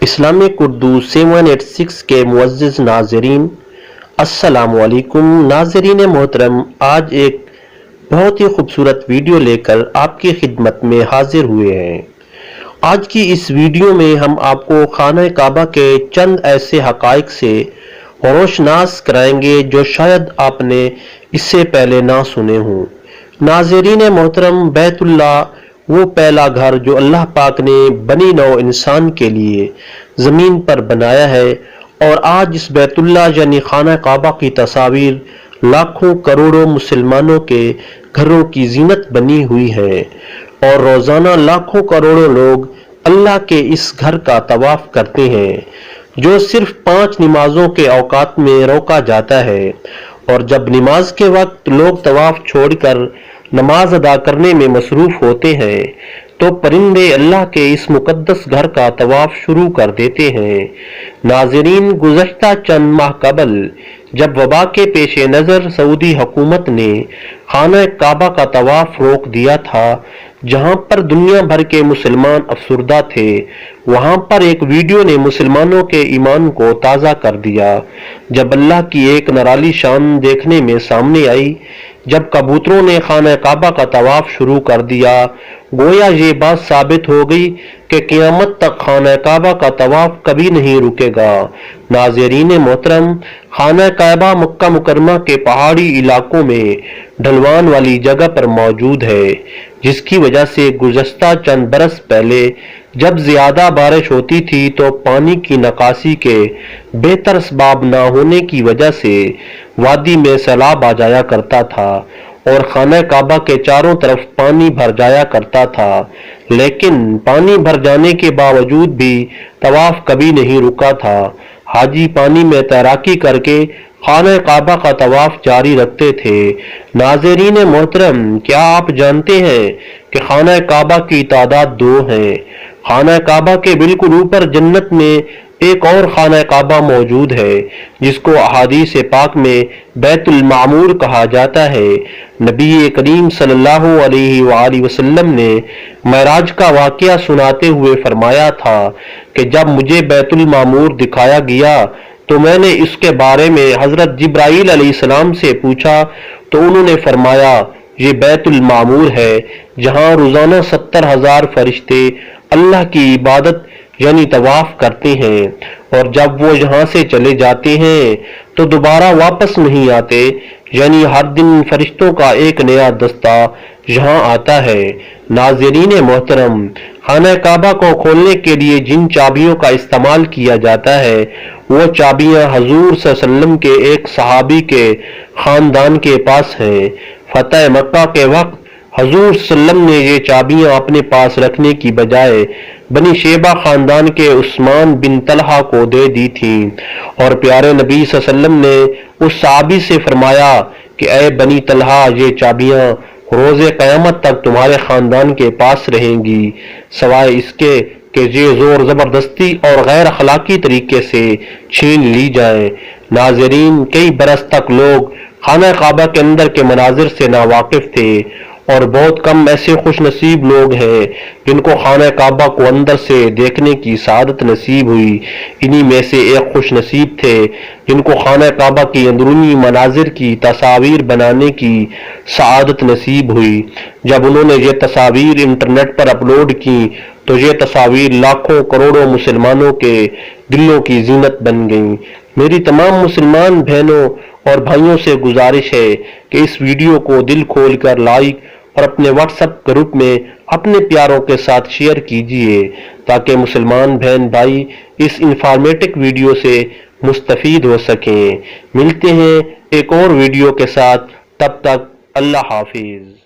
Islamic Urdu 786 के मुअज़्ज़िज़ नाज़रीन, अस्सलामु अलैकुम। नाज़रीन मोहतरम, आज एक बहुत ही खूबसूरत वीडियो लेकर आपकी खिदमत में हाजिर हुए हैं। आज की इस वीडियो में हम आपको खाना काबा के चंद ऐसे हक़ाइक़ से रोशनास कराएंगे जो शायद आपने इससे पहले ना सुने हों। नाज़रीन मोहतरम, बैतुल्लाह वो पहला घर जो अल्लाह पाक ने बनी नौ इंसान के लिए ज़मीन पर बनाया है, और आज इस बैतुल्लाह यानी खाना काबा की तस्वीर लाखों करोड़ों मुसलमानों के घरों की जीनत बनी हुई है, और रोज़ाना लाखों करोड़ों लोग अल्लाह के इस घर का तवाफ करते हैं जो सिर्फ 5 नमाजों के औकात में रोका जाता है। और जब नमाज के वक्त लोग तवाफ छोड़कर नमाज अदा करने में मसरूफ होते हैं तो परिंदे अल्लाह के इस मुकद्दस घर का तवाफ शुरू कर देते हैं। नाज़रीन, गुज़श्ता चंद माह कबल जब वबा के पेश नज़र सऊदी हुकूमत ने खाना काबा का तवाफ रोक दिया था, जहां पर दुनिया भर के मुसलमान अफसुर्दा थे, वहां पर एक वीडियो ने मुसलमानों के ईमान को ताज़ा कर दिया। जब अल्लाह की एक निराली शान देखने में सामने आई, जब कबूतरों ने खाना काबा का तवाफ शुरू कर दिया, गोया ये बात साबित हो गई कि क़यामत तक खाना काबा का तवाफ कभी नहीं रुकेगा। नाज़रीन मोहतरम, खाना काबा मक्का मुकरमा के पहाड़ी इलाकों में ढलवान वाली जगह पर मौजूद है, जिसकी वजह से गुज़श्ता चंद बरस पहले जब ज्यादा बारिश होती थी तो पानी की निकासी के बेहतर असबाब न होने की वजह से वादी में सैलाब आ जाया करता था और खाना काबा के चारों तरफ पानी भर जाया करता था। लेकिन पानी भर जाने के बावजूद भी तवाफ कभी नहीं रुका था। हाजी पानी में तैराकी करके खाना काबा का तवाफ जारी रखते थे। नाज़रीन मोहतरम, क्या आप जानते हैं कि खाना काबा की तादाद 2 है। खाना काबा के बिल्कुल ऊपर जन्नत में एक और खाना काबा मौजूद है, जिसको अहादीस पाक में बैतुल मामूर कहा जाता है। नबी करीम सल्लल्लाहु अलैहि वसल्लम ने मेराज का वाक़या सुनाते हुए फरमाया था कि जब मुझे बैतुल मामूर दिखाया गया तो मैंने इसके बारे में हजरत जिब्राईल अलैहिस्सलाम से पूछा, तो उन्होंने फरमाया ये बैतुल मामूर है, जहां रोजाना 70,000 फरिश्ते अल्लाह की इबादत यानी तवाफ करते हैं, और जब वो यहाँ से चले जाते हैं तो दोबारा वापस नहीं आते, यानी हर दिन फरिश्तों का एक नया दस्ता यहाँ आता है। नाज़रीन मोहतरम, खाना काबा को खोलने के लिए जिन चाबियों का इस्तेमाल किया जाता है वो चाबियां हजूर सल्लल्लाहु अलैहि वसल्लम के एक सहाबी के खानदान के पास हैं। फतह मक्का के वक्त हजूर सल्लम ने ये चाबियां अपने पास रखने की बजाय बनी शेबा खानदान के उस्मान बिन तलहा को दे दी थी, और प्यारे नबी सल्लम ने उस सहाबी से फरमाया कि ए बनी तलहा, ये चाबियां रोज़े क़यामत तक तुम्हारे खानदान के पास रहेंगी, सवाए इसके कि ये जोर जबरदस्ती और गैर अखलाकी तरीके से छीन ली जाए। नाज़रीन, कई बरस तक लोग खाना काबा के अंदर के मनाजिर से नावाकिफ थे, और बहुत कम ऐसे खुश नसीब लोग हैं जिनको खाना काबा को अंदर से देखने की सआदत नसीब हुई। इन्हीं में से एक खुश नसीब थे जिनको खाना काबा की अंदरूनी मनाजिर की तस्वीर बनाने की सआदत नसीब हुई। जब उन्होंने ये तस्वीर इंटरनेट पर अपलोड की तो ये तस्वीर लाखों करोड़ों मुसलमानों के दिलों की जीनत बन गई। मेरी तमाम मुसलमान बहनों और भाइयों से गुजारिश है कि इस वीडियो को दिल खोल कर लाइक और अपने व्हाट्सएप ग्रुप में अपने प्यारों के साथ शेयर कीजिए, ताकि मुसलमान बहन भाई इस इंफॉर्मेटिव वीडियो से मुस्तफीद हो सकें। मिलते हैं एक और वीडियो के साथ, तब तक अल्लाह हाफिज।